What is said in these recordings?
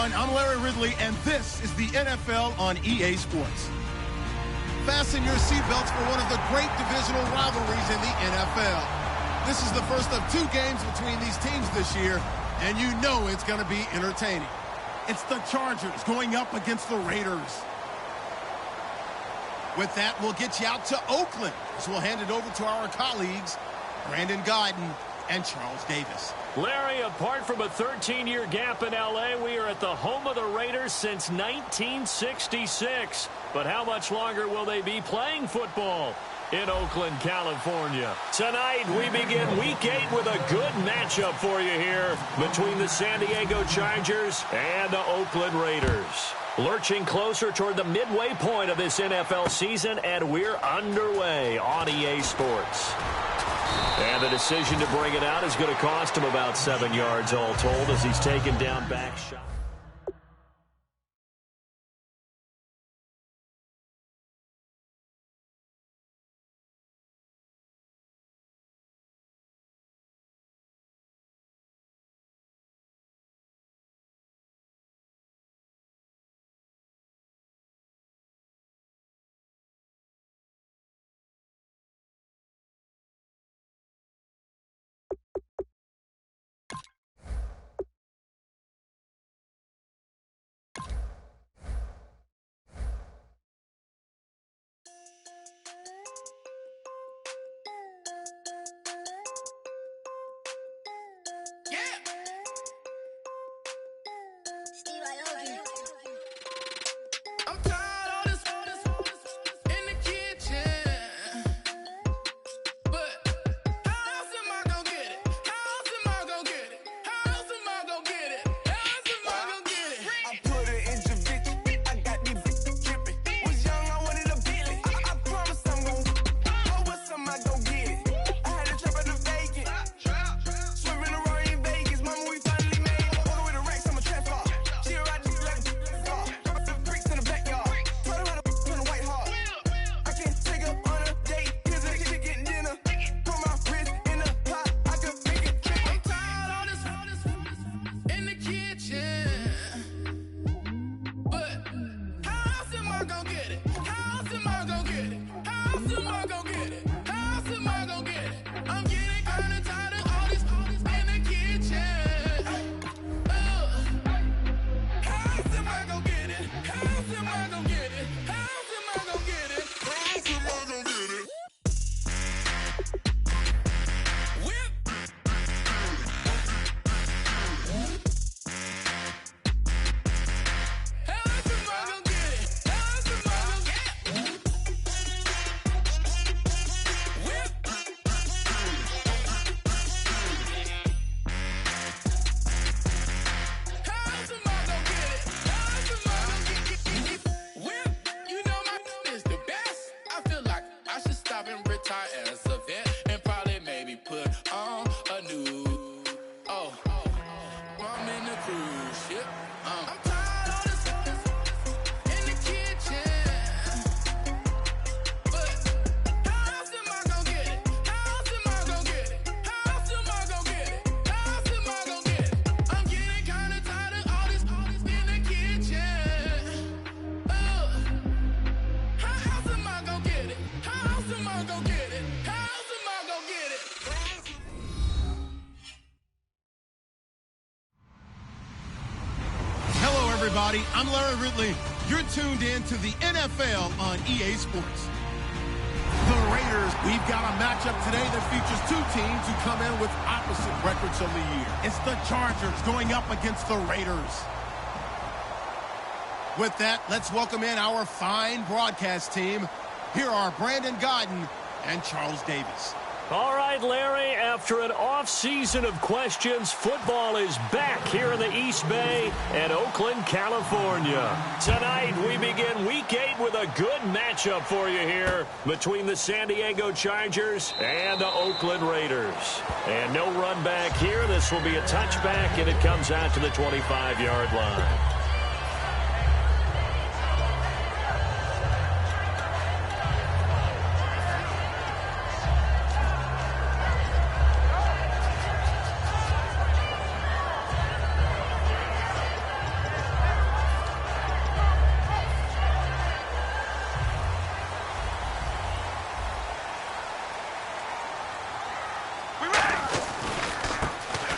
everyone. I'm Larry Ridley, and this is the NFL on EA Sports. Fasten your seatbelts for one of the great divisional rivalries in the NFL. This is the first of two games between these teams this year, and you know it's going to be entertaining. It's the Chargers going up against the Raiders. With that, we'll get you out to Oakland, as we'll hand it over to our colleagues, Brandon Gaudin and Charles Davis. Larry, apart from a 13-year gap in L.A., we are at the home of the Raiders since 1966. But how much longer will they be playing football in Oakland, California? Tonight, we begin Week 8 with a good matchup for you here between the San Diego Chargers and the Oakland Raiders. Lurching closer toward the midway point of this NFL season, and we're underway on EA Sports. And the decision to bring it out is going to cost him about 7 yards all told as he's taken down back shot. I'm Larry Ridley. You're tuned in to the NFL on EA Sports. The Raiders, we've got a matchup today that features two teams who come in with opposite records of the year. It's the Chargers going up against the Raiders. With that, let's welcome in our fine broadcast team. Here are Brandon Gaudin and Charles Davis. All right, Larry, after an off-season of questions, football is back here in the East Bay at Oakland, California. Tonight, we begin Week 8 with a good matchup for you here between the San Diego Chargers and the Oakland Raiders. And no run back here. This will be a touchback, and it comes out to the 25-yard line.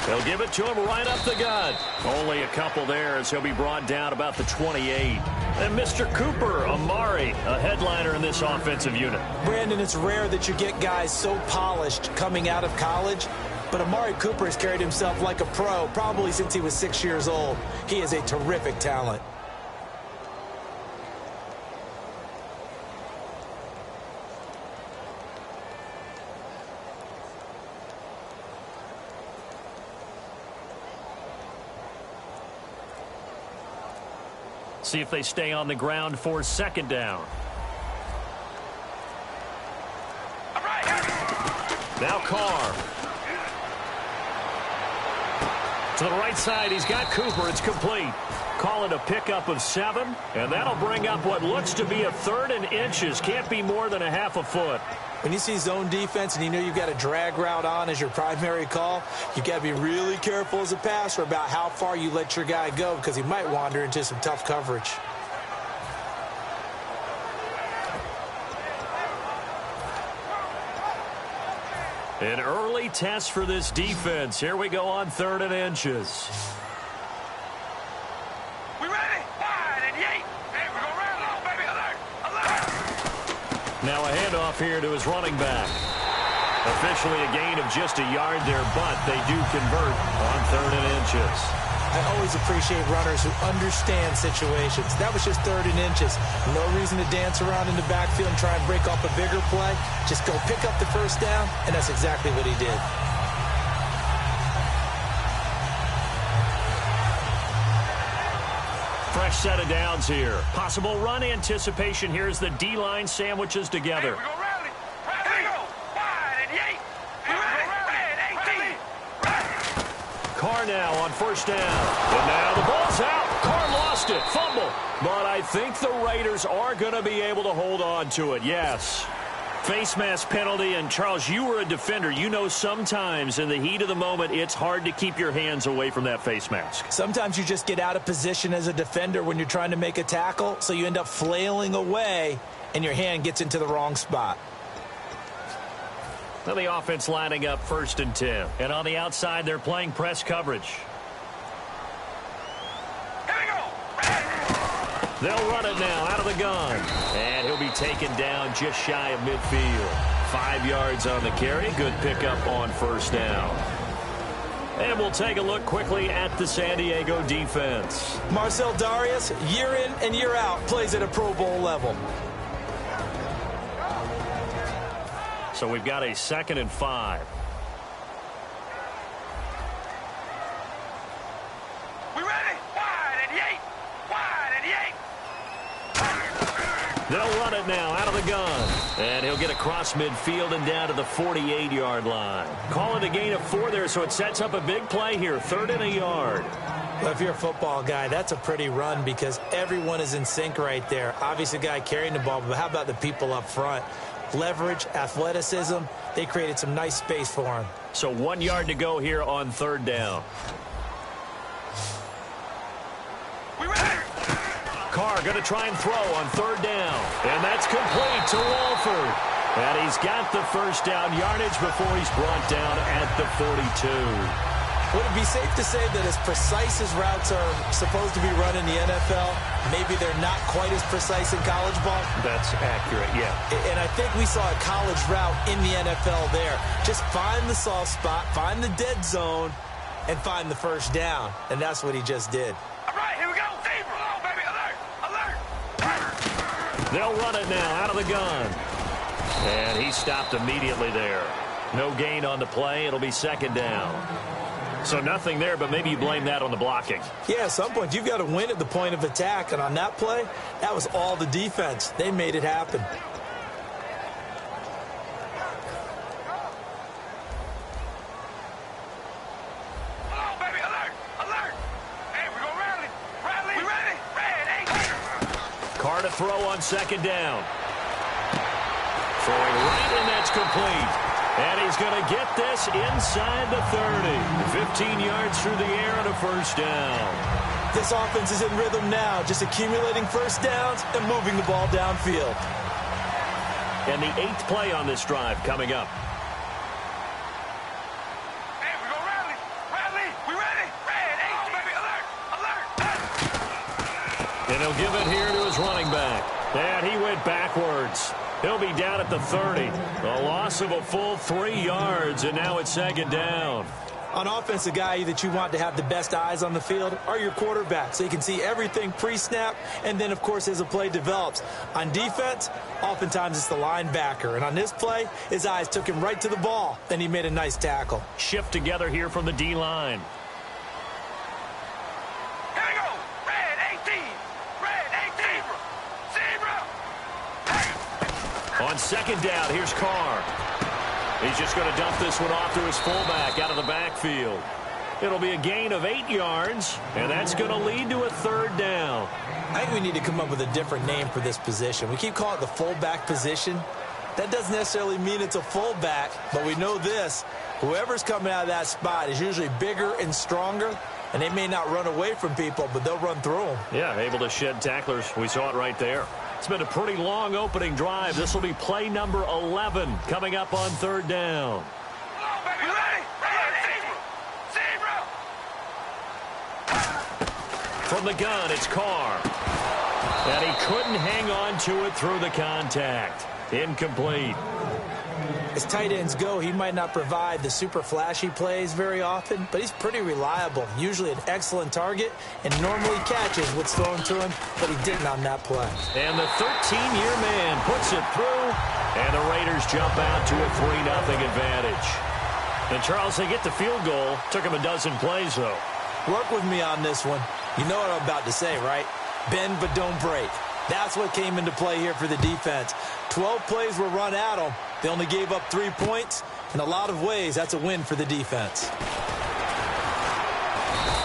They'll give it to him right up the gut. Only a couple there as he'll be brought down about the 28. And Mr. Cooper Amari, a headliner in this offensive unit. Brandon, it's rare that you get guys so polished coming out of college, but Amari Cooper has carried himself like a pro probably since he was 6 years old. He is a terrific talent. See if they stay on the ground for second down. Now Carr. To the right side, he's got Cooper. It's complete. Call it a pickup of 7, and that'll bring up what looks to be a 3rd and inches. Can't be more than a half a foot. When you see zone defense and you know you've got a drag route on as your primary call, you've got to be really careful as a passer about how far you let your guy go because he might wander into some tough coverage. An early test for this defense. Here we go on 3rd and inches. We ready? Wide and yay. Hey, we're going to run long, baby. Alert. Alert. Now a handoff here to his running back. Officially a gain of just a yard there, but they do convert on 3rd and inches. I always appreciate runners who understand situations. That was just 3rd and inches. No reason to dance around in the backfield and try and break off a bigger play. Just go pick up the first down, and that's exactly what he did. Fresh set of downs here. Possible run anticipation here as the D-line sandwiches together. Hey, we're going to rally. Here we go. Wide and yay. We ready? Red 18. Carr now on first down. And now the ball's out. Carr lost it. Fumble. But I think the Raiders are going to be able to hold on to it. Yes. Face mask penalty. And, Charles, you were a defender. You know sometimes in the heat of the moment it's hard to keep your hands away from that face mask. Sometimes you just get out of position as a defender when you're trying to make a tackle, so you end up flailing away, and your hand gets into the wrong spot. Now the offense lining up 1st and 10. And on the outside, they're playing press coverage. Here we go. They'll run it now out of the gun. And he'll be taken down just shy of midfield. 5 yards on the carry. Good pickup on first down. And we'll take a look quickly at the San Diego defense. Marcel Darius, year in and year out, plays at a Pro Bowl level. So we've got a 2nd and 5. We ready? Wide and yay. Wide and yay. They'll run it now out of the gun. And he'll get across midfield and down to the 48-yard line. Call it a gain of 4 there, so it sets up a big play here. 3rd and a yard. Well, if you're a football guy, that's a pretty run because everyone is in sync right there. Obviously, the guy carrying the ball, but how about the people up front? Leverage, athleticism, they created some nice space for him. So 1 yard to go here on 3rd down. We ready? Carr going to try and throw on 3rd down. And that's complete to Walford. And he's got the first down yardage before he's brought down at the 42. Would it be safe to say that as precise as routes are supposed to be run in the NFL, maybe they're not quite as precise in college ball? That's accurate, yeah. And I think we saw a college route in the NFL there. Just find the soft spot, find the dead zone, and find the first down. And that's what he just did. All right, here we go. Zebra. Oh, baby. Alert. Alert. They'll run it now out of the gun. And he stopped immediately there. No gain on the play. It'll be 2nd down. So nothing there, but maybe you blame that on the blocking. Yeah, at some point, you've got to win at the point of attack. And on that play, that was all the defense. They made it happen. Hello, baby. Alert. Alert. Hey, we're going to rally. Rally. We ready? Red 18. Carr to throw on 2nd down. Throwing right, and that's complete. And he's going to get this inside the 30. 15 yards through the air and a first down. This offense is in rhythm now, just accumulating first downs and moving the ball downfield. And the 8th play on this drive coming up. Hey, we're going to rally. Rally. he'll give it here to his running back. And he went backwards. He'll be down at the 30. A loss of a full 3 yards, and now it's second down. On offense, the guy that you want to have the best eyes on the field are your quarterbacks, so you can see everything pre-snap, and then, of course, as the play develops. On defense, oftentimes it's the linebacker, and on this play, his eyes took him right to the ball, then he made a nice tackle. Shift together here from the D-line. Here we go. Red 18. Red 18. Zebra. On second down, here's Carr. He's just going to dump this one off to his fullback out of the backfield. It'll be a gain of 8 yards, and that's going to lead to a third down. I think we need to come up with a different name for this position. We keep calling it the fullback position. That doesn't necessarily mean it's a fullback, but we know this. Whoever's coming out of that spot is usually bigger and stronger, and they may not run away from people, but they'll run through them. Yeah, able to shed tacklers. We saw it right there. It's been a pretty long opening drive. This will be play number 11 coming up on third down. Come on, baby. Ready? Zebra. From the gun, it's Carr. And he couldn't hang on to it through the contact. Incomplete. As tight ends go, he might not provide the super flashy plays very often, but he's pretty reliable, usually an excellent target, and normally catches what's thrown to him, but he didn't on that play. And the 13-year man puts it through, and the Raiders jump out to a 3-0 advantage. And, Charles, they get the field goal. Took him a dozen plays, though. Work with me on this one. You know what I'm about to say, right? Bend but don't break. That's what came into play here for the defense. 12 plays were run at them. They only gave up 3 points. In a lot of ways, that's a win for the defense.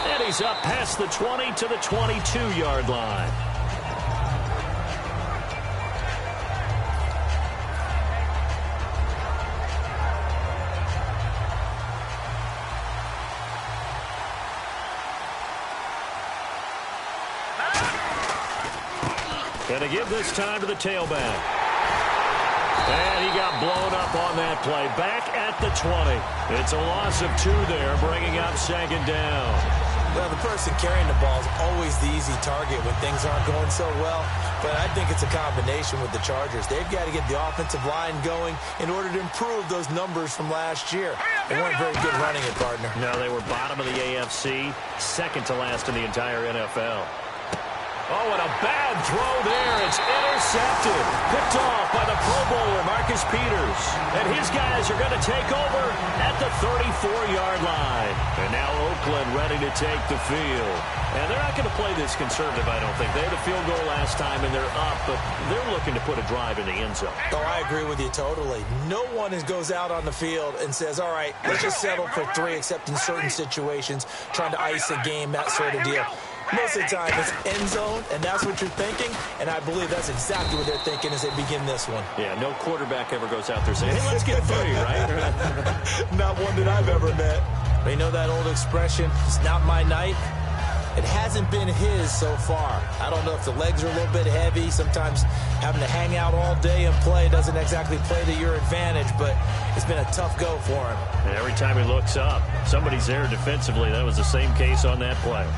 And he's up past the 20 to the 22-yard line. And to give this time to the tailback. And he got blown up on that play. Back at the 20. It's a loss of 2 there, bringing up second down. Well, the person carrying the ball is always the easy target when things aren't going so well. But I think it's a combination with the Chargers. They've got to get the offensive line going in order to improve those numbers from last year. They weren't very good running it, partner. No, they were bottom of the AFC, second to last in the entire NFL. Oh, and a bad throw there. It's intercepted. Picked off by the Pro Bowler, Marcus Peters. And his guys are going to take over at the 34-yard line. And now Oakland ready to take the field. And they're not going to play this conservative, I don't think. They had a field goal last time, and they're up, but they're looking to put a drive in the end zone. Oh, I agree with you totally. No one goes out on the field and says, all right, let's just settle for 3, except in certain situations, trying to ice a game, that sort of deal. Most of the time, it's end zone, and that's what you're thinking, and I believe that's exactly what they're thinking as they begin this one. Yeah, no quarterback ever goes out there saying, hey, let's get 3, right? Not one that I've ever met. But you know that old expression, it's not my night? It hasn't been his so far. I don't know if the legs are a little bit heavy. Sometimes having to hang out all day and play doesn't exactly play to your advantage, but it's been a tough go for him. And every time he looks up, somebody's there defensively. That was the same case on that play.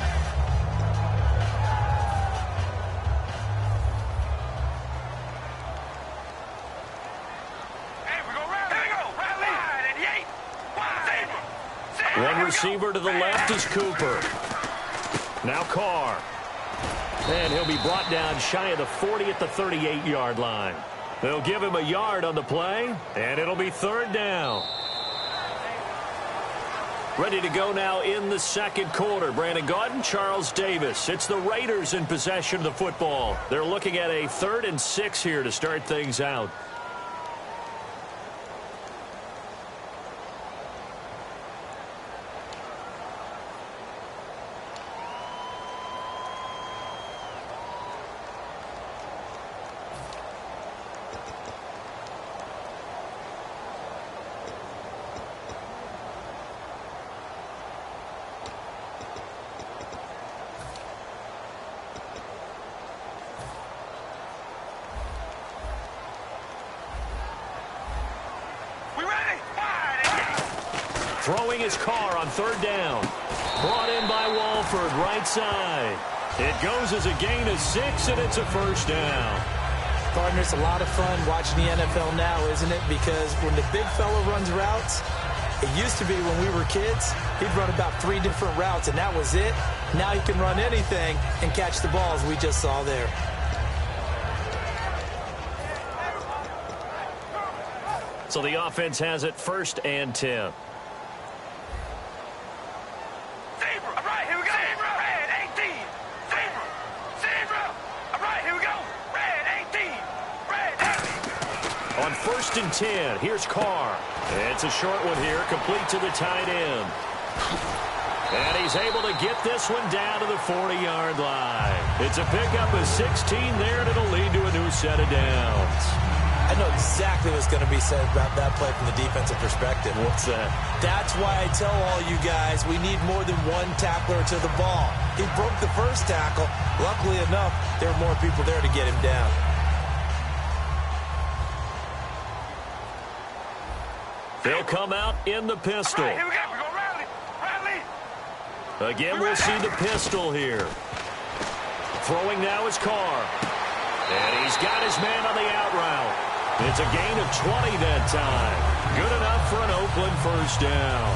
One receiver to the left is Cooper. Now Carr. And he'll be brought down shy of the 40 at the 38-yard line. They'll give him a yard on the play, and it'll be third down. Ready to go now in the second quarter. Brandon Gaudin, Charles Davis. It's the Raiders in possession of the football. They're looking at a 3rd and 6 here to start things out. Throwing his car on third down. Brought in by Walford, right side. It goes as a gain of 6, and it's a first down. Partner, it's a lot of fun watching the NFL now, isn't it? Because when the big fella runs routes, it used to be when we were kids, he'd run about 3 different routes, and that was it. Now he can run anything and catch the balls we just saw there. So the offense has it 1st and 10. On 1st and 10, here's Carr. It's a short one here, complete to the tight end. And he's able to get this one down to the 40-yard line. It's a pickup of 16 there, and it'll lead to a new set of downs. I know exactly what's going to be said about that play from the defensive perspective. What's that? That's why I tell all you guys we need more than one tackler to the ball. He broke the first tackle. Luckily enough, there were more people there to get him down. They'll come out in the pistol. Right, here we go. We're going to rally. Again, we'll see the pistol here. Throwing now is Carr. And he's got his man on the out route. It's a gain of 20 that time. Good enough for an Oakland first down.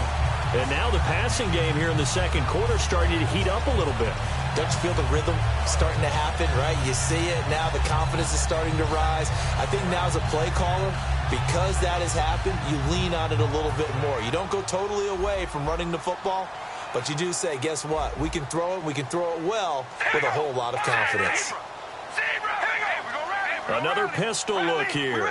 And now the passing game here in the second quarter starting to heat up a little bit. Don't you feel the rhythm starting to happen, right? You see it. Now the confidence is starting to rise. I think now as a play caller, because that has happened, you lean on it a little bit more. You don't go totally away from running the football, but you do say, guess what? We can throw it. We can throw it well with a whole lot of confidence. Another pistol look here.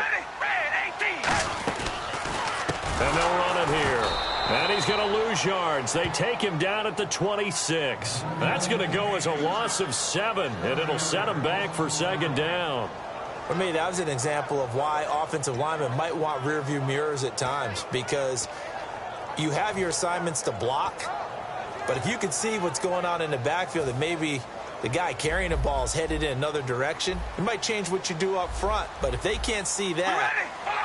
And they'll run it here. And he's going to lose yards. They take him down at the 26. That's going to go as a loss of 7, and it'll set him back for 2nd down. For me, that was an example of why offensive linemen might want rearview mirrors at times, because you have your assignments to block, but if you can see what's going on in the backfield and maybe the guy carrying the ball is headed in another direction, it might change what you do up front. But if they can't see that,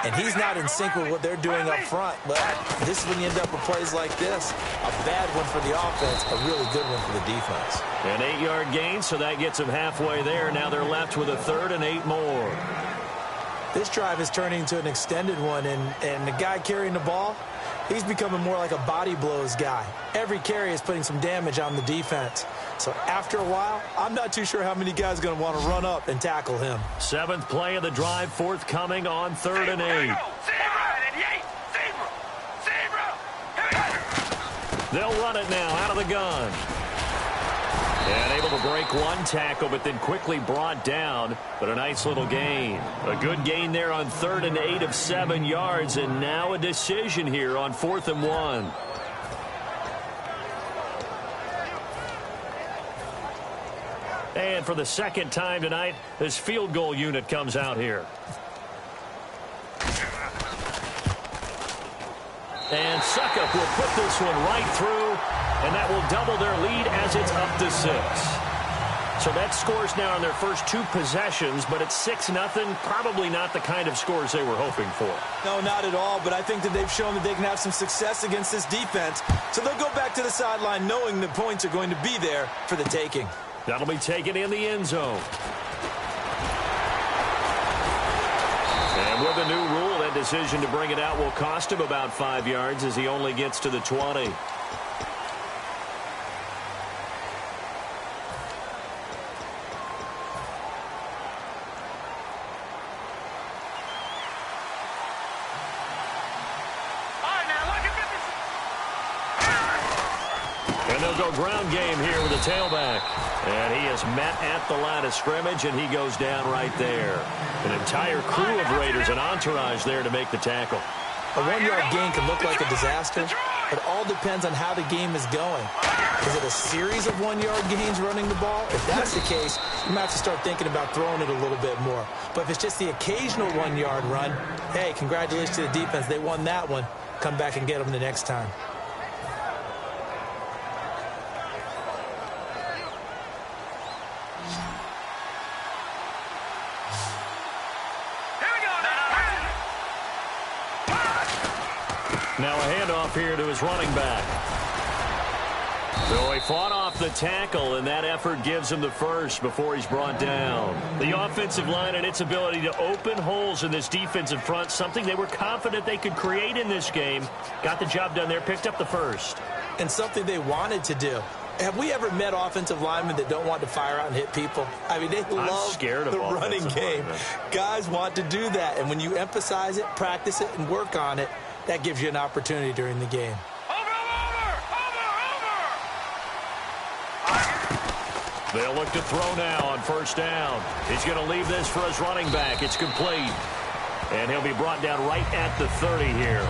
and he's not in sync with what they're doing up front, well, this is when you end up with plays like this. A bad one for the offense, a really good one for the defense. An 8-yard gain, so that gets them halfway there. Now they're left with a 3rd and 8 more. This drive is turning into an extended one, and the guy carrying the ball, he's becoming more like a body blows guy. Every carry is putting some damage on the defense. So after a while, I'm not too sure how many guys are going to want to run up and tackle him. 7th play of the drive, forthcoming on 3rd and 8. They'll run it now out of the gun. And able to break one tackle, but then quickly brought down. But a nice little gain. A good gain there on 3rd and 8 of 7 yards. And now a decision here on 4th and 1. And for the 2nd time tonight, this field goal unit comes out here. And Succop will put this one right through, and that will double their lead as it's up to 6. So that scores now on their first 2 possessions, but it's 6-0. Probably not the kind of scores they were hoping for. No, not at all, but I think that they've shown that they can have some success against this defense. So they'll go back to the sideline knowing the points are going to be there for the taking. That'll be taken in the end zone. And with a new rule, that decision to bring it out will cost him about 5 yards as he only gets to the 20. And they'll go ground game here with a tailback. And he is met at the line of scrimmage, and he goes down right there. An entire crew of Raiders, an entourage there to make the tackle. A 1-yard gain can look like a disaster. It all depends on how the game is going. Is it a series of 1-yard gains running the ball? If that's the case, you might have to start thinking about throwing it a little bit more. But if it's just the occasional 1-yard run, hey, congratulations to the defense. They won that one. Come back and get them the next time. Now a handoff here to his running back. So he fought off the tackle, and that effort gives him the first before he's brought down. The offensive line and its ability to open holes in this defensive front, something they were confident they could create in this game. Got the job done there, picked up the first. And something they wanted to do. Have we ever met offensive linemen that don't want to fire out and hit people? I mean, they love the running game. Guys want to do that, and when you emphasize it, practice it, and work on it, that gives you an opportunity during the game. They'll look to throw now on first down. He's going to leave this for his running back. It's complete. And he'll be brought down right at the 30 here.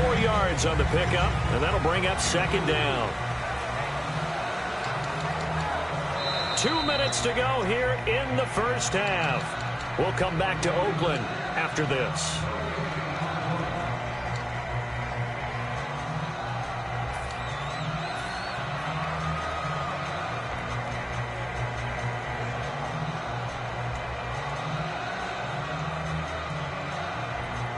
4 yards on the pickup, and that'll bring up second down. 2 minutes to go here in the first half. We'll come back to Oakland after this.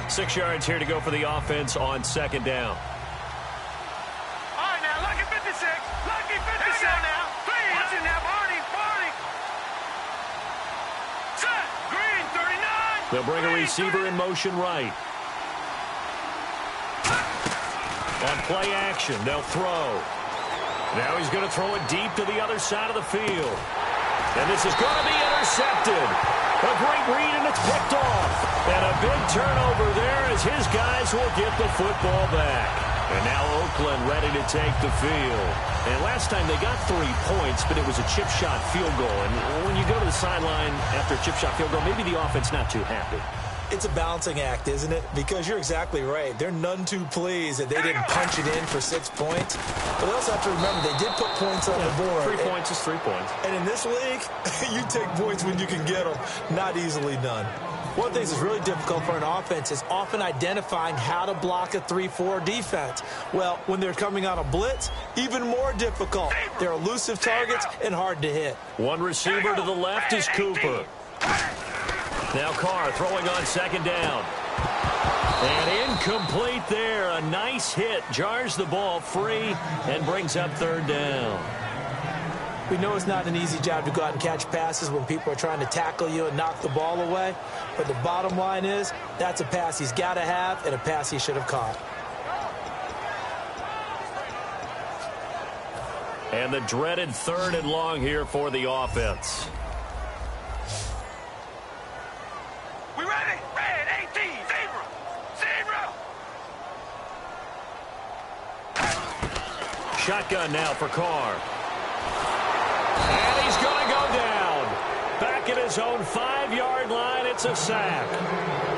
Six yards here to go for the offense on second down. All right, now, lucky 56. Lucky 56 now. Please. Watch it now, Barney. Set. Green, 39. They'll bring a receiver in motion right. On play action, they'll throw. Now he's going to throw it deep to the other side of the field. And this is going to be intercepted. A great read, and it's picked off. And a big turnover there as his guys will get the football back. And now Oakland ready to take the field. And last time they got 3 points, but it was a chip shot field goal. And when you go to the sideline after a chip shot field goal, maybe the offense not too happy. It's a balancing act, isn't it? Because you're exactly right. They're none too pleased that they didn't punch it in for 6 points. But they also have to remember they did put points on the board. 3 points is 3 points. And in this league, you take points when you can get them. Not easily done. One of the things that's really difficult for an offense is often identifying how to block a 3-4 defense. Well, when they're coming on a blitz, even more difficult. They're elusive targets and hard to hit. One receiver to the left is Cooper. Now Carr throwing on second down. And incomplete there. A nice hit. Jars the ball free and brings up third down. We know it's not an easy job to go out and catch passes when people are trying to tackle you and knock the ball away. But the bottom line is that's a pass he's got to have and a pass he should have caught. And the dreaded 3rd and long here for the offense. We ready? Red, 18, zebra. Shotgun now for Carr. And he's going to go down. Back at his own 5-yard line, it's a sack.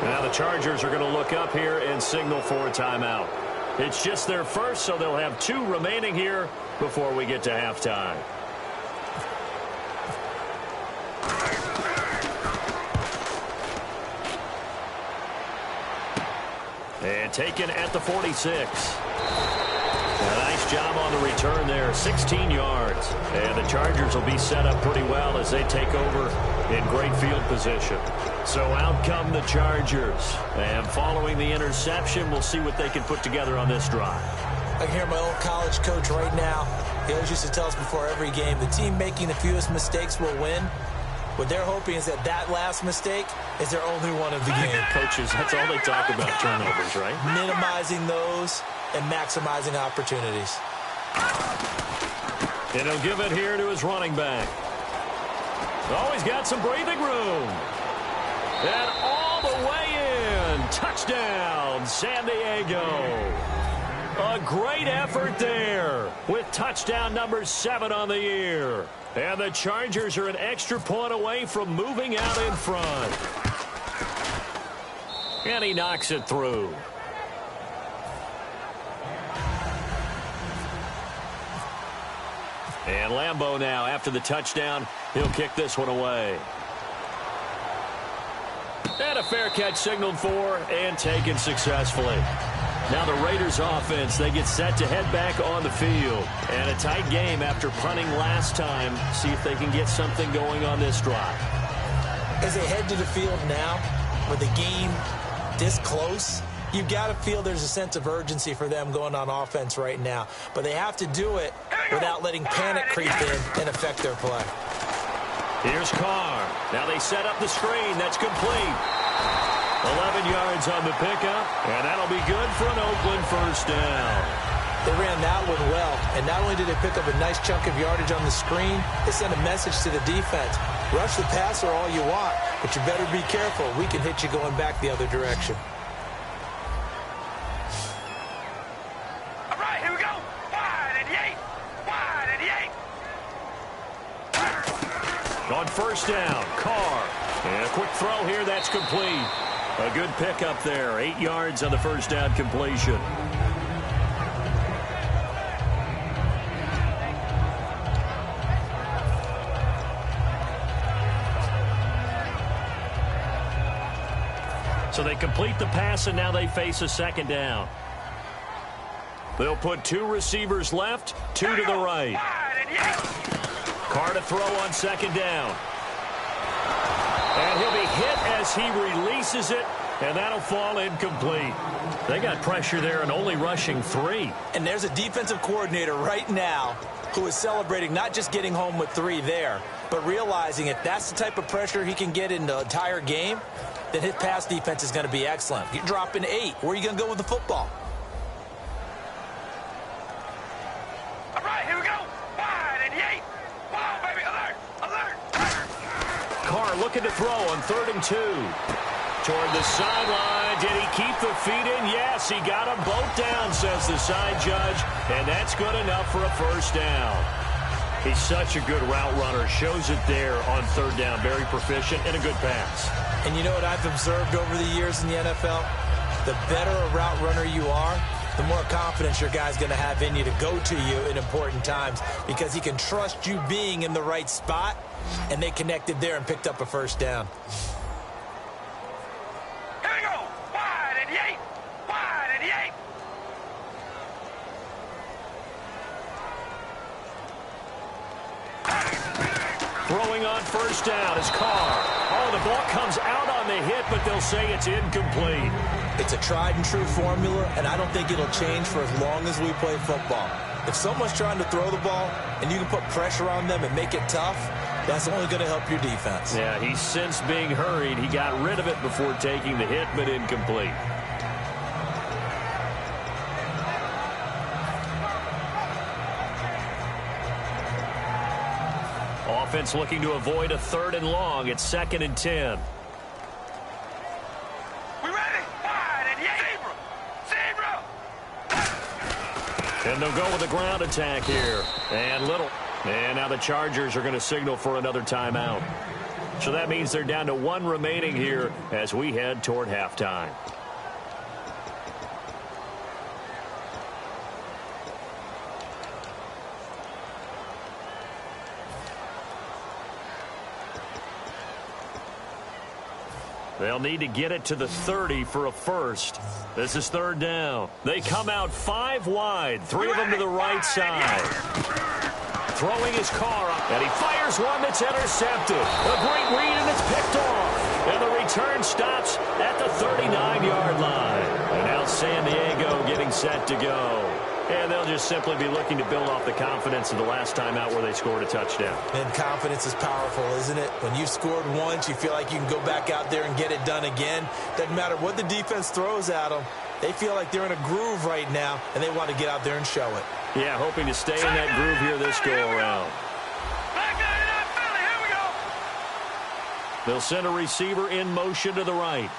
Now the Chargers are going to look up here and signal for a timeout. It's just their first, so they'll have 2 remaining here before we get to halftime. And taken at the 46. A nice job on the return there, 16 yards. And the Chargers will be set up pretty well as they take over in great field position. So out come the Chargers. And following the interception, we'll see what they can put together on this drive. I can hear my old college coach right now. He always used to tell us before every game, the team making the fewest mistakes will win. What they're hoping is that last mistake is their only one of the game. Coaches, that's all they talk about, turnovers, right? Minimizing those and maximizing opportunities. And he'll give it here to his running back. Oh, he's got some breathing room. And all the way in. Touchdown, San Diego. A great effort there with touchdown number 7 on the year. And the Chargers are an extra point away from moving out in front. And he knocks it through. And Lambeau now, after the touchdown, he'll kick this one away. And a fair catch signaled for and taken successfully. Now the Raiders offense, they get set to head back on the field. And a tight game after punting last time. See if they can get something going on this drive. As they head to the field now, with the game this close, You've got to feel there's a sense of urgency for them going on offense right now. But they have to do it without letting panic creep in and affect their play. Here's Carr. Now they set up the screen. That's complete. 11 yards on the pickup, and that'll be good for an Oakland first down. They ran that one well, and not only did they pick up a nice chunk of yardage on the screen, they sent a message to the defense. Rush the passer all you want, but you better be careful. We can hit you going back the other direction. All right, here we go. Wide and Yates. Wide and Yates. On first down, Carr. And a quick throw here, that's complete. A good pickup there. 8 yards on the first down completion. So they complete the pass, and now they face a second down. They'll put 2 receivers left, 2 to the right. Carr to throw on second down. And he'll be hit as he releases it, and that'll fall incomplete. They got pressure there and only rushing 3. And there's a defensive coordinator right now who is celebrating not just getting home with 3 there, but realizing if that's the type of pressure he can get in the entire game, then his pass defense is going to be excellent. You're dropping 8. Where are you going to go with the football? All right, here we go. Wide and Yates. Wow, baby, alert, alert. Carr looking to throw on 3rd and 2. Toward the sideline. Did he keep the feet in? Yes, he got them both down, says the side judge. And that's good enough for a first down. He's such a good route runner. Shows it there on 3rd down. Very proficient and a good pass. And you know what I've observed over the years in the NFL? The better a route runner you are, the more confidence your guy's going to have in you to go to you in important times because he can trust you being in the right spot, and they connected there and picked up a first down. Here we go. Wide and Yates. Wide and Yates. Throwing on first down is Carr. Oh, the ball comes out on the hit, but they'll say it's incomplete. It's a tried-and-true formula, and I don't think it'll change for as long as we play football. If someone's trying to throw the ball and you can put pressure on them and make it tough, that's only going to help your defense. Yeah, he's since being hurried. He got rid of it before taking the hit, but incomplete. Offense looking to avoid a 3rd and long. It's 2nd and 10. We ready? Wide and Yates. Zebra. And they'll go with a ground attack here. And Little. And now the Chargers are going to signal for another timeout. So that means they're down to 1 remaining here as we head toward halftime. They'll need to get it to the 30 for a first. This is 3rd down. They come out 5 wide, 3 of them to the right side. Throwing his Carr up, and he fires one that's intercepted. A great read, and it's picked off. And the return stops at the 39-yard line. And now San Diego getting set to go. And they'll just simply be looking to build off the confidence of the last time out where they scored a touchdown. And confidence is powerful, isn't it? When you've scored once, you feel like you can go back out there and get it done again. Doesn't matter what the defense throws at them. They feel like they're in a groove right now, and they want to get out there and show it. Yeah, hoping to stay in that groove here this go-around. Here we go. They'll send a receiver in motion to the right.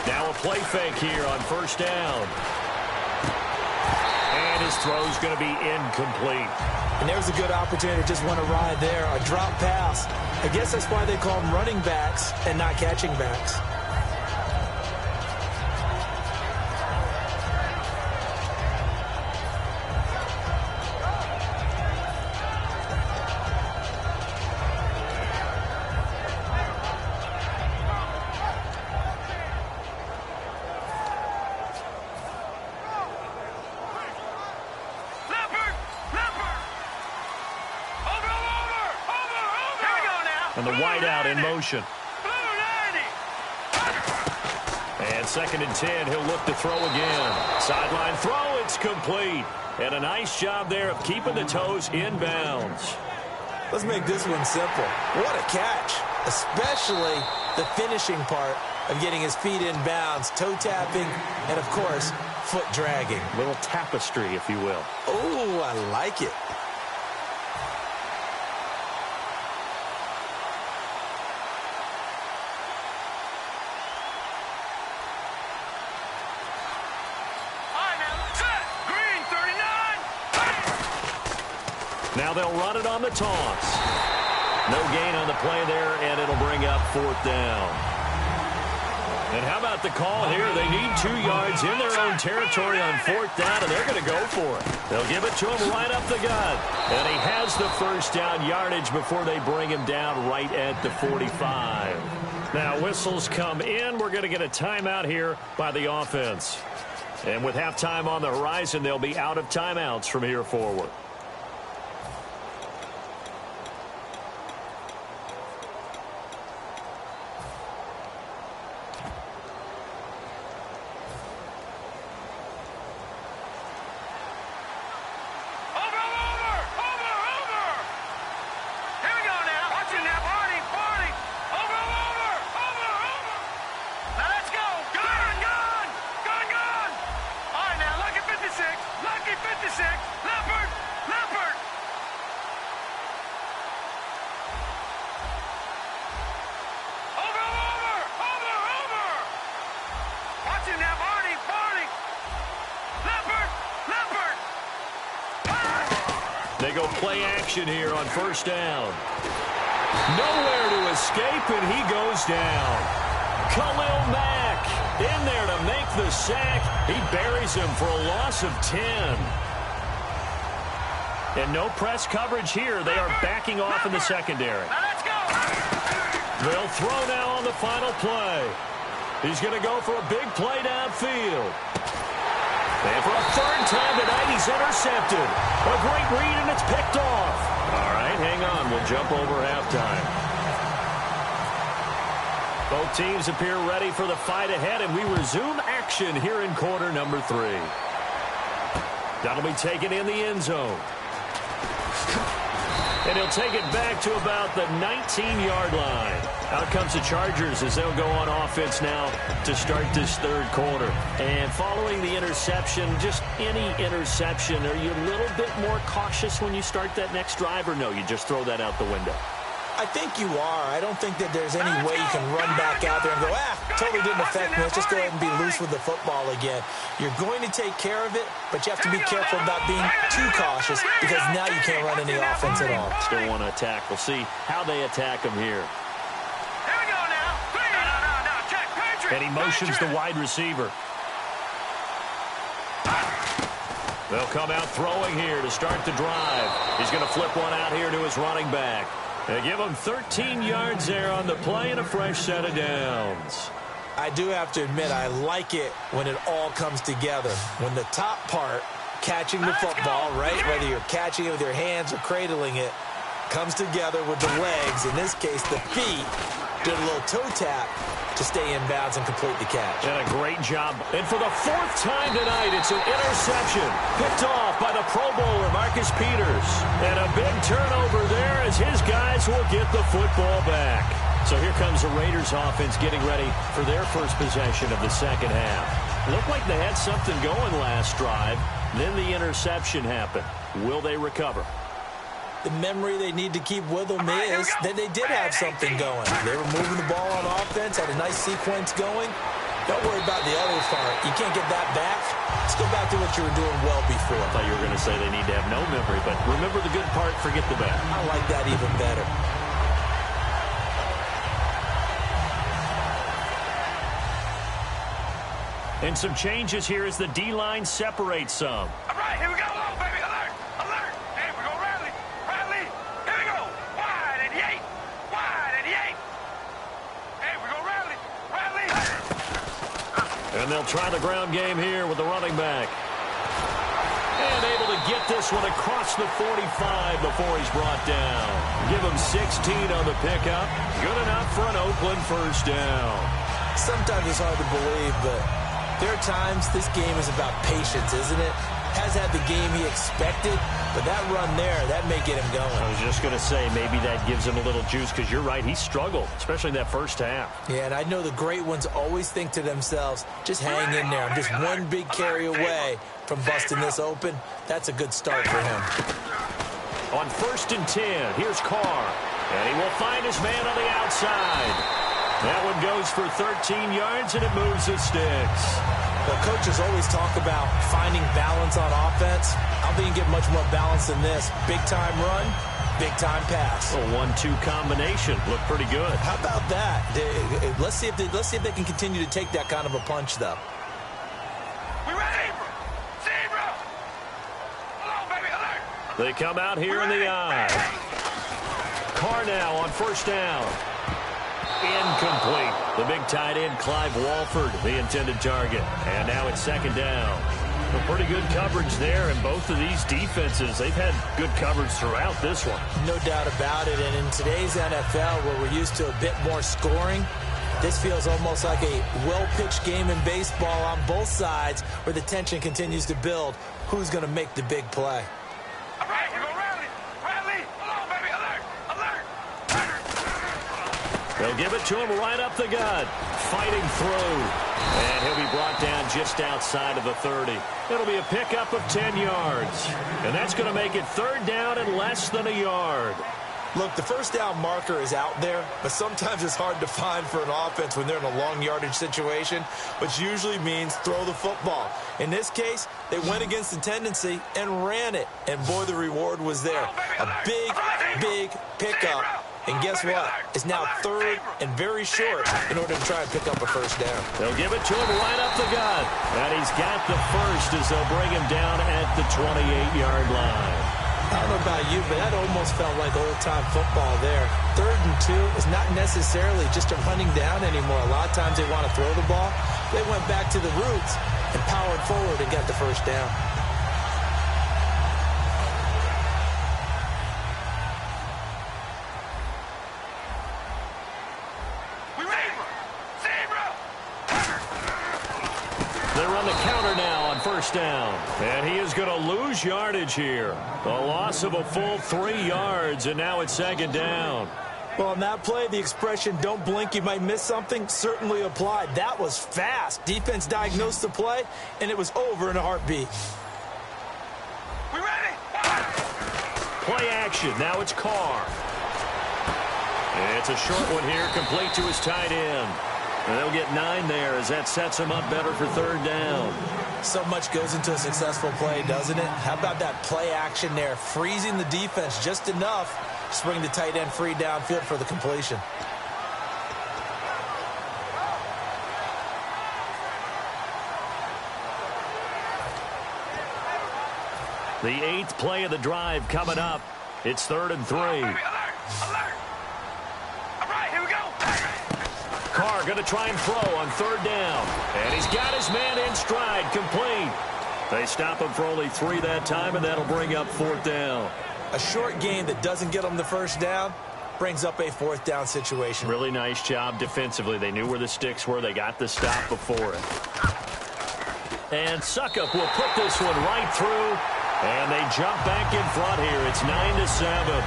Now a play fake here on first down. And his throw's going to be incomplete. And there's a good opportunity to just want to ride there. A drop pass. I guess that's why they call them running backs and not catching backs. And the wideout in motion. And 2nd and 10, he'll look to throw again. Sideline throw, it's complete. And a nice job there of keeping the toes inbounds. Let's make this one simple. What a catch, especially the finishing part of getting his feet in bounds, toe tapping, and, of course, foot dragging. A little tapestry, if you will. Oh, I like it. Now they'll run it on the toss. No gain on the play there, and it'll bring up 4th down. And how about the call here? They need 2 yards in their own territory on 4th down, and they're going to go for it. They'll give it to him right up the gut. And he has the 1st down yardage before they bring him down right at the 45. Now whistles come in. We're going to get a timeout here by the offense. And with halftime on the horizon, they'll be out of timeouts from here forward. They go play action here on 1st down. Nowhere to escape, and he goes down. Khalil Mack in there to make the sack. He buries him for a loss of 10. And no press coverage here. They are backing off in the secondary. They'll throw now on the final play. He's going to go for a big play downfield. And for a 3rd time tonight, he's intercepted. A great read, and it's picked off. All right, hang on. We'll jump over halftime. Both teams appear ready for the fight ahead, and we resume action here in quarter number 3. That'll be taken in the end zone. And he'll take it back to about the 19-yard line. Out comes the Chargers as they'll go on offense now to start this 3rd quarter. And following the interception, just any interception, are you a little bit more cautious when you start that next drive, or no, you just throw that out the window? I think you are. I don't think that there's any way you can run back out there and go, totally didn't affect me. Let's just go ahead and be loose with the football again. You're going to take care of it, but you have to be careful about being too cautious because now you can't run any offense at all. Still want to attack. We'll see how they attack him here. Here we go now. No. Check. Patriot. And he motions the wide receiver. They'll come out throwing here to start the drive. He's going to flip one out here to his running back. They give him 13 yards there on the play and a fresh set of downs. I do have to admit, I like it when it all comes together. When the top part, catching the football, right, whether you're catching it with your hands or cradling it, comes together with the legs, in this case the feet, did a little toe tap to stay in bounds and complete the catch. And a great job. And for the 4th time tonight, it's an interception. Picked off by the Pro Bowler, Marcus Peters. And a big turnover there as his guys will get the football back. So here comes the Raiders offense getting ready for their first possession of the 2nd half. Looked like they had something going last drive. Then the interception happened. Will they recover? The memory they need to keep with them is that they did have something going. They were moving the ball on offense, had a nice sequence going. Don't worry about the other part. You can't get that back. Let's go back to what you were doing well before. I thought you were going to say they need to have no memory, but remember the good part, forget the bad. I like that even better. And some changes here as the D-line separates some. All right, here we go. Oh, baby, alert. Hey, we go rally. Here we go. Wide 88. Hey, we go rally. And they'll try the ground game here with the running back. And able to get this one across the 45 before he's brought down. Give him 16 on the pickup. Good enough for an Oakland 1st down. Sometimes it's hard to believe, but there are times this game is about patience, isn't it? Has had the game he expected, but that run there, that may get him going. I was just going to say, maybe that gives him a little juice, because you're right, he struggled, especially in that first half. Yeah, and I know the great ones always think to themselves, just hang in there. I'm just one big carry away from busting this open. That's a good start for him. On 1st and 10, here's Carr, and he will find his man on the outside. That one goes for 13 yards, and it moves the sticks. Well, coaches always talk about finding balance on offense. I don't think you can get much more balance than this. Big-time run, big-time pass. A 1-2 combination. Looked pretty good. How about that? Let's see if they can continue to take that kind of a punch, though. We ready? Zebra! Hello, baby, alert! They come out here in the eye. Carr now on 1st down. Incomplete. The big tight end, Clive Walford, the intended target. And now it's 2nd down. Well, pretty good coverage there, and both of these defenses, they've had good coverage throughout this one. No doubt about it, and in today's NFL, where we're used to a bit more scoring, this feels almost like a well-pitched game in baseball on both sides, where the tension continues to build. Who's going to make the big play? All right, here go Riley. Riley, hello, baby, alert, alert. They'll give it to him right up the gut. Fighting through. And he'll be brought down just outside of the 30. It'll be a pickup of 10 yards. And that's going to make it 3rd down and less than a yard. Look, the 1st down marker is out there, but sometimes it's hard to find for an offense when they're in a long yardage situation, which usually means throw the football. In this case, they went against the tendency and ran it. And boy, the reward was there. A big, big pickup. And guess what? It's now 3rd and very short in order to try and pick up a 1st down. They'll give it to him right up the gut. And he's got the first as they'll bring him down at the 28-yard line. I don't know about you, but that almost felt like old-time football there. 3rd and 2 is not necessarily just a running down anymore. A lot of times they want to throw the ball. They went back to the roots and powered forward and got the 1st down. They run the counter now on 1st down. And he is going to lose yardage here. A loss of a full 3 yards, and now it's 2nd down. Well, on that play, the expression, don't blink, you might miss something, certainly applied. That was fast. Defense diagnosed the play, and it was over in a heartbeat. We ready? Play action. Now it's Carr. And it's a short one here, complete to his tight end. And they'll get 9 there as that sets him up better for 3rd down. So much goes into a successful play, doesn't it? How about that play action there, freezing the defense just enough to bring the tight end free downfield for the completion. The 8th play of the drive coming up. It's 3rd and 3. Alert, alert. All right, here we go. Carr going to try and throw on 3rd down. And he's got his man in stride, complete. They stop him for only 3 that time, and that'll bring up 4th down. A short game that doesn't get them the 1st down brings up a 4th down situation. Really nice job defensively. They knew where the sticks were. They got the stop before it. And Suckup will put this one right through. And they jump back in front here. It's 9-7.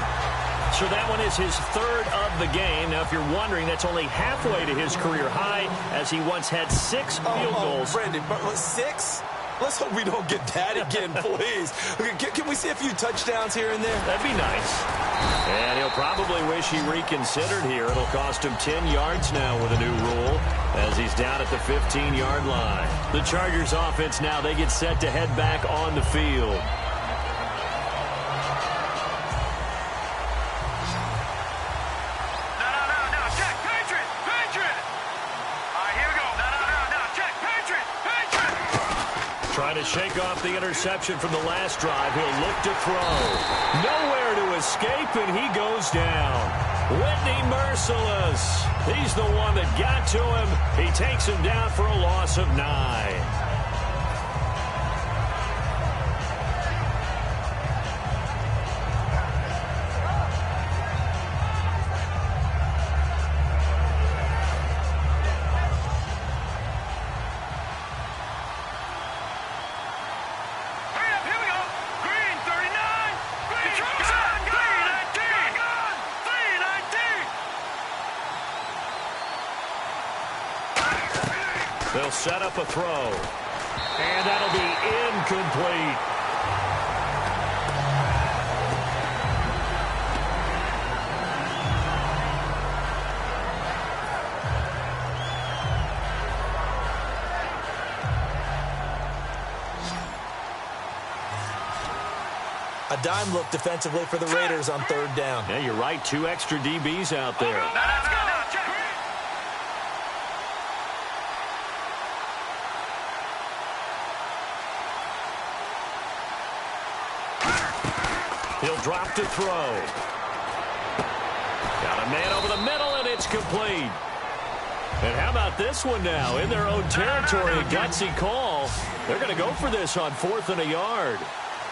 So that one is his 3rd of the game. Now, if you're wondering, that's only halfway to his career high, as he once had 6 field goals. Brandon, but 6? Let's hope we don't get that again, please. Can we see a few touchdowns here and there? That'd be nice. And he'll probably wish he reconsidered here. It'll cost him 10 yards now with a new rule, as he's down at the 15-yard line. The Chargers offense now, they get set to head back on the field. Trying to shake off the interception from the last drive. He'll look to throw. Nowhere to escape, and he goes down. Whitney Merciless. He's the one that got to him. He takes him down for a loss of 9. They'll set up a throw. And that'll be incomplete. A dime look defensively for the Raiders on third down. Yeah, you're right. 2 extra DBs out there. He'll drop to throw. Got a man over the middle, and it's complete. And how about this one now? In their own territory, a gutsy call. They're going to go for this on 4th and a yard.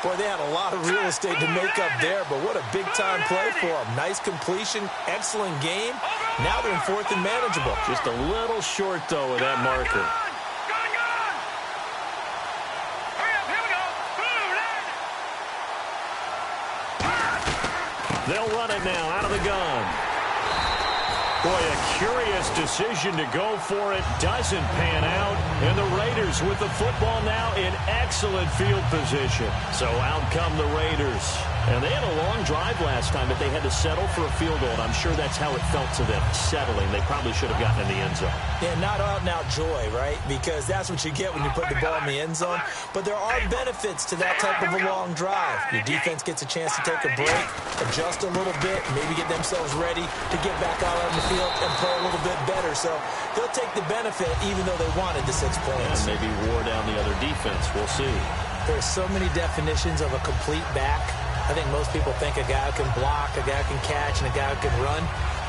Boy, they had a lot of real estate to make up there, but what a big-time play for them. Nice completion, excellent game. Now they're in 4th and manageable. Just a little short, though, of that marker. They'll run it now out of the gun. Boy, a curious decision to go for it. Doesn't pan out. And the Raiders with the football now in excellent field position. So out come the Raiders. And they had a long drive last time, but they had to settle for a field goal. And I'm sure that's how it felt to them, settling. They probably should have gotten in the end zone. Yeah, not out-and-out joy, right? Because that's what you get when you put the ball in the end zone. But there are benefits to that type of a long drive. Your defense gets a chance to take a break, adjust a little bit, maybe get themselves ready to get back out on the field and play a little bit better. So they'll take the benefit even though they wanted the 6 points. And maybe wore down the other defense. We'll see. There's so many definitions of a complete back. I think most people think a guy who can block, a guy who can catch, and a guy who can run.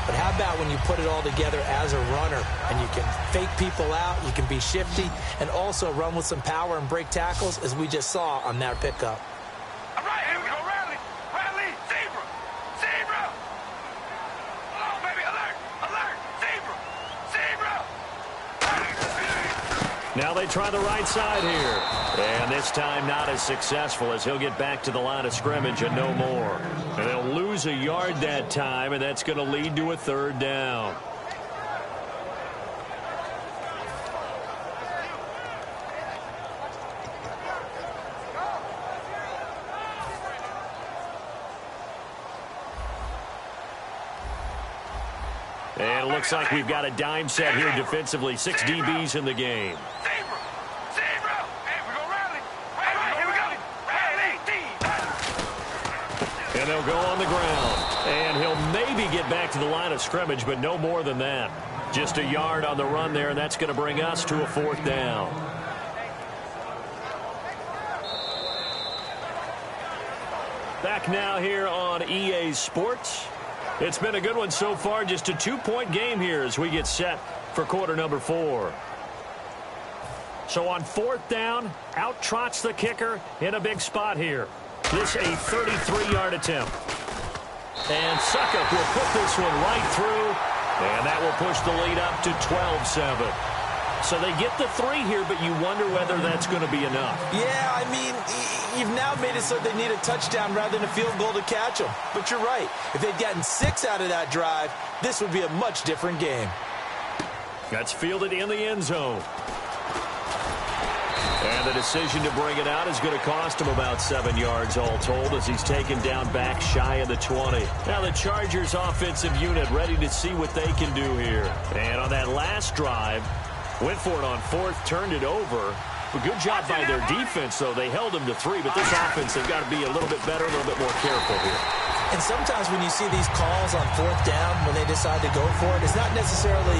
But how about when you put it all together as a runner and you can fake people out, you can be shifty, and also run with some power and break tackles, as we just saw on that pickup. All right, here we go, Riley. Riley, zebra. Zebra. Oh, baby, alert. Alert. Zebra. Zebra. Now they try the right side here. And this time not as successful, as he'll get back to the line of scrimmage and no more. And they'll lose a yard that time, and that's going to lead to a 3rd down. And it looks like we've got a dime set here defensively. 6 DBs in the game. And they'll go on the ground. And he'll maybe get back to the line of scrimmage, but no more than that. Just a yard on the run there, and that's going to bring us to a 4th down. Back now here on EA Sports. It's been a good one so far. Just a 2-point game here as we get set for quarter number 4. So on 4th down, out trots the kicker in a big spot here. This a 33-yard attempt. And Succop will put this one right through, and that will push the lead up to 12-7. So they get the 3 here, but you wonder whether that's going to be enough. Yeah, I mean, you've now made it so they need a touchdown rather than a field goal to catch them. But you're right. If they'd gotten 6 out of that drive, this would be a much different game. That's fielded in the end zone. And the decision to bring it out is going to cost him about 7 yards all told, as he's taken down back shy of the 20. Now the Chargers offensive unit ready to see what they can do here. And on that last drive, went for it on 4th, turned it over. A good job by their defense, though. They held them to 3, but this offense, they've got to be a little bit better, a little bit more careful here. And sometimes when you see these calls on 4th down, when they decide to go for it, it's not necessarily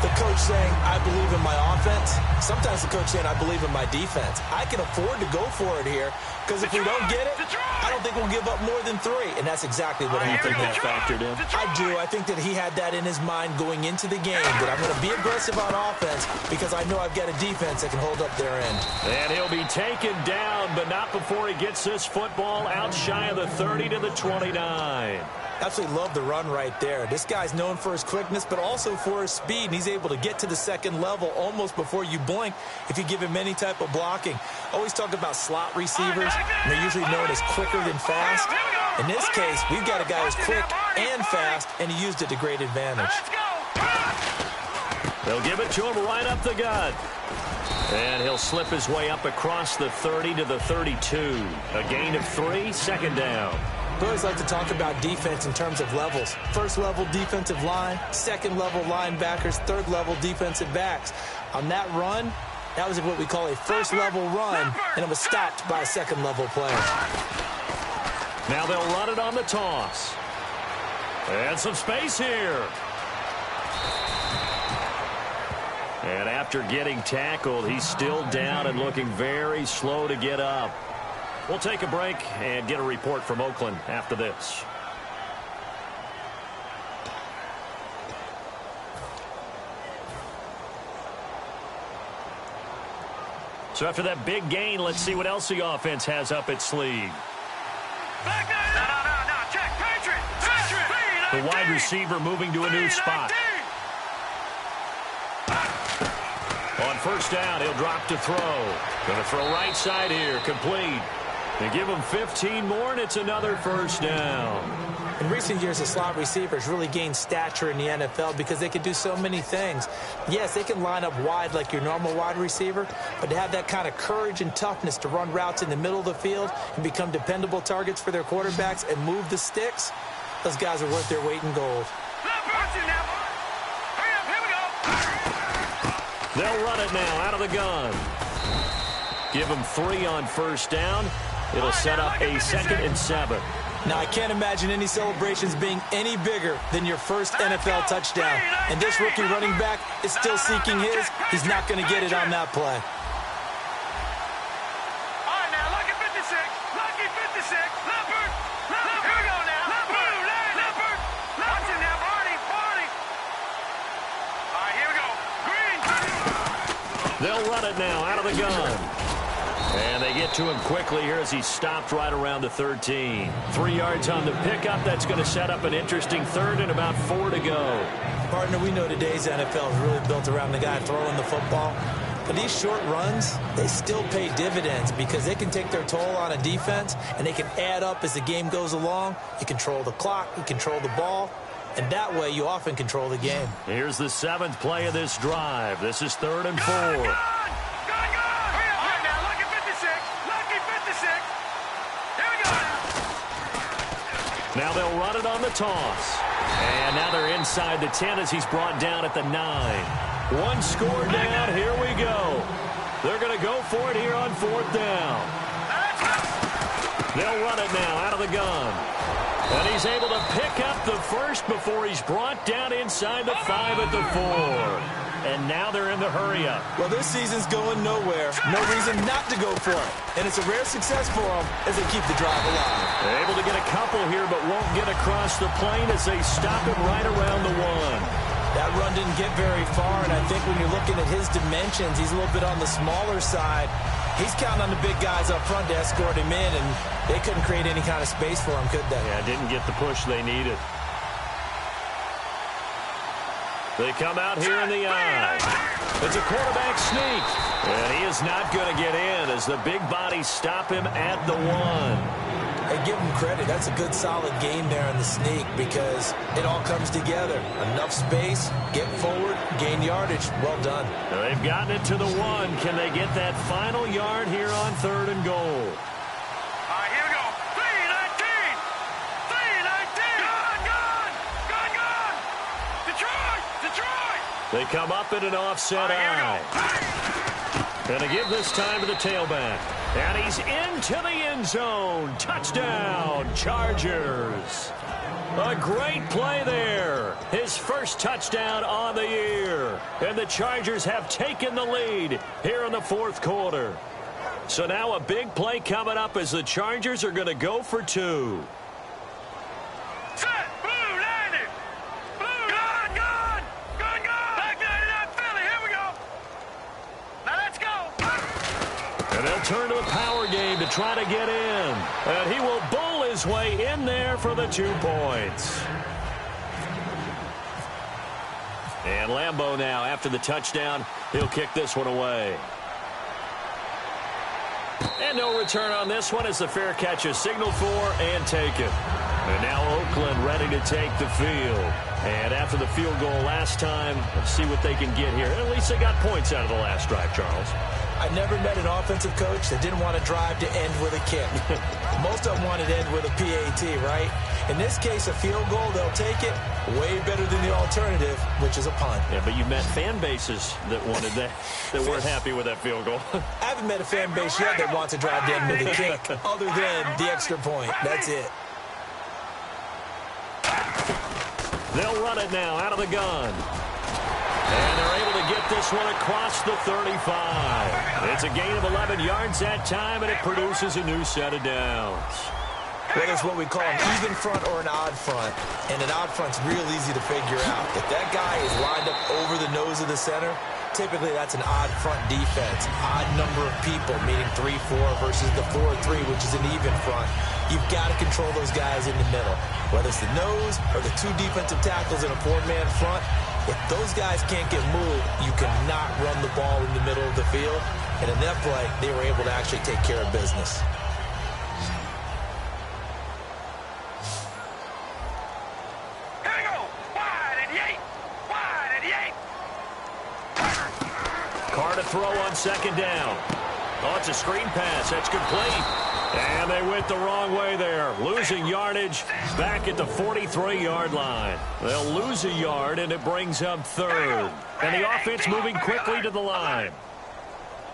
the coach saying, I believe in my offense. Sometimes the coach saying, I believe in my defense. I can afford to go for it here, because if we don't get it, I don't think we'll give up more than 3. And that's exactly what happened there. Factored in. I do. I think that he had that in his mind going into the game, that I'm going to be aggressive on offense because I know I've got a defense that can hold up their end. And he'll be taken down, but not before he gets this football out shy of the 30 to the 29. Absolutely love the run right there. This guy's known for his quickness, but also for his speed. And he's able to get to the second level almost before you blink if you give him any type of blocking. Always talk about slot receivers, and they're usually known as quicker than fast. In this case, we've got a guy who's quick and fast, and he used it to great advantage. They'll give it to him right up the gut. And he'll slip his way up across the 30 to the 32. A gain of 3, second down. We always like to talk about defense in terms of levels. First level defensive line, second level linebackers, third level defensive backs. On that run, that was what we call a first level run, and it was stopped by a second level player. Now they'll run it on the toss. And some space here. And after getting tackled, he's still down and looking very slow to get up. We'll take a break and get a report from Oakland after this. So after that big gain, let's see what else the offense has up its sleeve. Check, Patriot. The wide receiver moving to a new spot. On first down, he'll drop to throw. Going to throw right side here, complete. They give him 15 more, and it's another first down. In recent years, the slot receivers really gained stature in the NFL because they can do so many things. Yes, they can line up wide like your normal wide receiver, but to have that kind of courage and toughness to run routes in the middle of the field and become dependable targets for their quarterbacks and move the sticks, those guys are worth their weight in gold. They'll run it now out of the gun. Give them 3 on first down. It'll set up a 2nd and 7. Now, I can't imagine any celebrations being any bigger than your first NFL touchdown. And this rookie running back is still seeking his. He's not going to get it on that play. All right, now, lucky 56. Lucky 56. Leopard. Here we go now. Leopard. Leopard. Watch it now, Barney. All right, here we go. Green. They'll run it now out of the gun. And they get to him quickly here as he stopped right around the 13. 3 yards on the pickup. That's going to set up an interesting third and about 4 to go. Partner, we know today's NFL is really built around the guy throwing the football. But these short runs, they still pay dividends because they can take their toll on a defense and they can add up as the game goes along. You control the clock, you control the ball, and that way you often control the game. Here's the 7th play of this drive. This is 3rd and 4. Now they'll run it on the toss. And now they're inside the 10 as he's brought down at the 9. 1 score down. Here we go. They're going to go for it here on 4th down. They'll run it now out of the gun. And he's able to pick up the first before he's brought down inside the 5 at the 4. And now they're in the hurry-up. Well, this season's going nowhere. No reason not to go for it. And it's a rare success for them as they keep the drive alive. They're able to get a couple here, but won't get across the plane as they stop him right around the 1. That run didn't get very far, and I think when you're looking at his dimensions, he's a little bit on the smaller side. He's counting on the big guys up front to escort him in, and they couldn't create any kind of space for him, could they? Yeah, didn't get the push they needed. They come out here in the eye. It's a quarterback sneak. And he is not going to get in as the big bodies stop him at the 1. Hey, give him credit. That's a good, solid game there in the sneak because it all comes together. Enough space, get forward, gain yardage. Well done. Now they've gotten it to the 1. Can they get that final yard here on 3rd and goal? They come up in an offset eye. And to give this time to the tailback. And he's into the end zone. Touchdown, Chargers. A great play there. His first touchdown on the year. And the Chargers have taken the lead here in the 4th quarter. So now a big play coming up as the Chargers are going to go for 2. Turn to the power game to try to get in. And he will bull his way in there for the 2 points. And Lambeau now, after the touchdown, he'll kick this one away. And no return on this one as the fair catch is signaled for and taken. And now Oakland ready to take the field. And after the field goal last time, let's see what they can get here. At least they got points out of the last drive, Charles. I never met an offensive coach that didn't want to drive to end with a kick. Most of them wanted to end with a PAT, right? In this case, a field goal, they'll take it way better than the alternative, which is a punt. Yeah, but you met fan bases that wanted that weren't happy with that field goal. I haven't met a fan base yet that wants to drive to end with a kick other than the extra point. That's it. They'll run it now out of the gun. And they're able to get this one across the 35. It's a gain of 11 yards that time, and it produces a new set of downs. Well, it's what we call an even front or an odd front. And an odd front's real easy to figure out. If that guy is lined up over the nose of the center, typically that's an odd front defense. Odd number of people, meaning 3-4 versus the 4-3, which is an even front. You've got to control those guys in the middle. Whether it's the nose or the two defensive tackles in a four-man front, if those guys can't get moved, you cannot run the ball in the middle of the field. And in that play, they were able to actually take care of business. Here we go. Wide at the 8. Wide at the 8. Carr to throw on second down. Oh, it's a screen pass. That's complete. And they went the wrong way there. Losing yardage back at the 43-yard line. They'll lose a yard, and it brings up third. And the offense moving quickly to the line.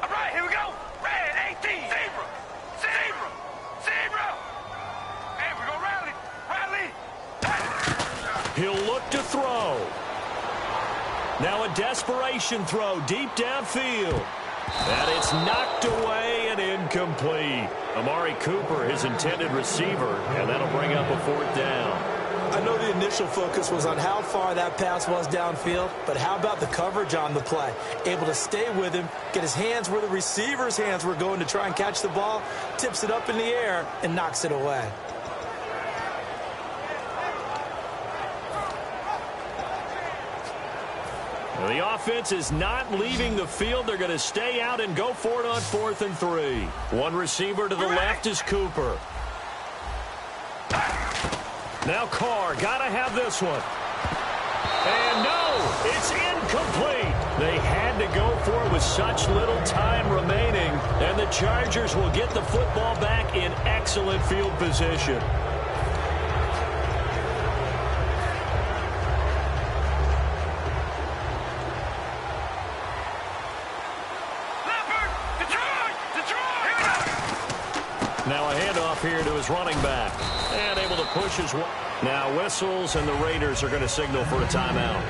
All right, here we go. Red 18. Zebra. Zebra. Zebra. Hey, we go rally. Rally. He'll look to throw. Now a desperation throw deep downfield. And it's knocked away and incomplete. Amari Cooper, his intended receiver, and that'll bring up a fourth down. I know the initial focus was on how far that pass was downfield, but how about the coverage on the play? Able to stay with him, get his hands where the receiver's hands were going to try and catch the ball, tips it up in the air, and knocks it away. The offense is not leaving the field. They're going to stay out and go for it on 4th and 3. One receiver to the left is Cooper. Now Carr, got to have this one. And no, it's incomplete. They had to go for it with such little time remaining, and the Chargers will get the football back in excellent field position. Now a handoff here to his running back. And able to push his one. Now whistles, and the Raiders are going to signal for a timeout.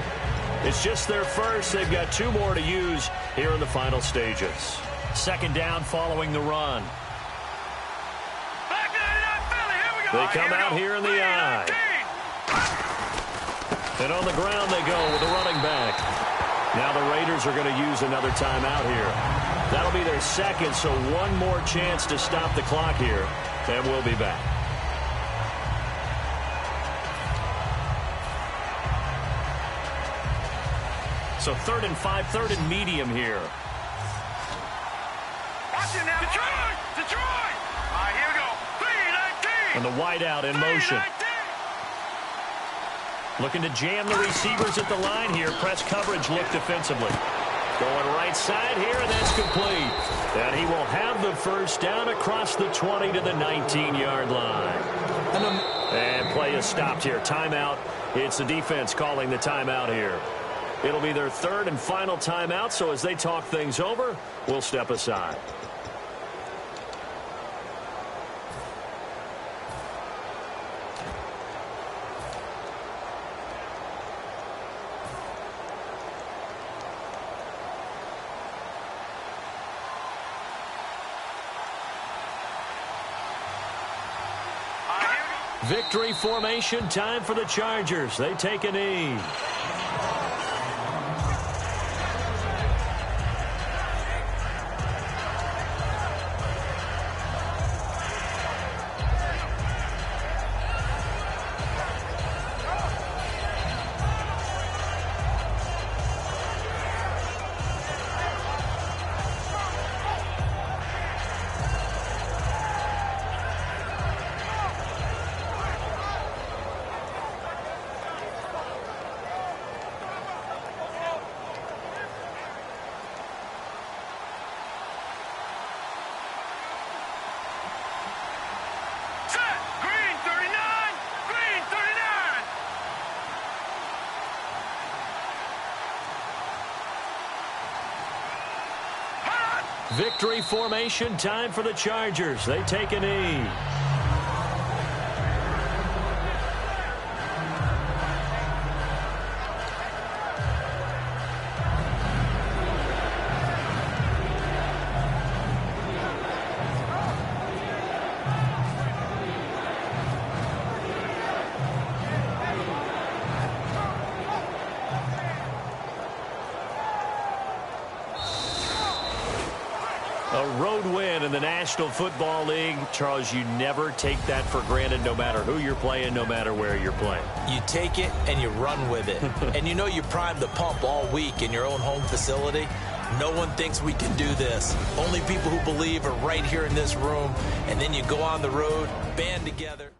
It's just their first. They've got 2 more to use here in the final stages. Second down following the run. They come out here in the I. And on the ground they go with the running back. Now the Raiders are going to use another timeout here. That'll be their second, so one more chance to stop the clock here, and we'll be back. So 3rd and 5, 3rd and medium here. Watch it now. Detroit! Detroit! All right, here we go. 3-19. And the wideout in motion. Looking to jam the receivers at the line here. Press coverage look defensively. Going right side here, and that's complete. And he will have the first down across the 20 to the 19-yard line. And play is stopped here. Timeout. It's the defense calling the timeout here. It'll be their 3rd and final timeout, so as they talk things over, we'll step aside. Victory formation, time for the Chargers. They take a knee. Victory formation time for the Chargers. They take a knee. A road win in the National Football League. Charles, you never take that for granted, no matter who you're playing, no matter where you're playing. You take it and you run with it. And you know you primed the pump all week in your own home facility. No one thinks we can do this. Only people who believe are right here in this room. And then you go on the road, band together.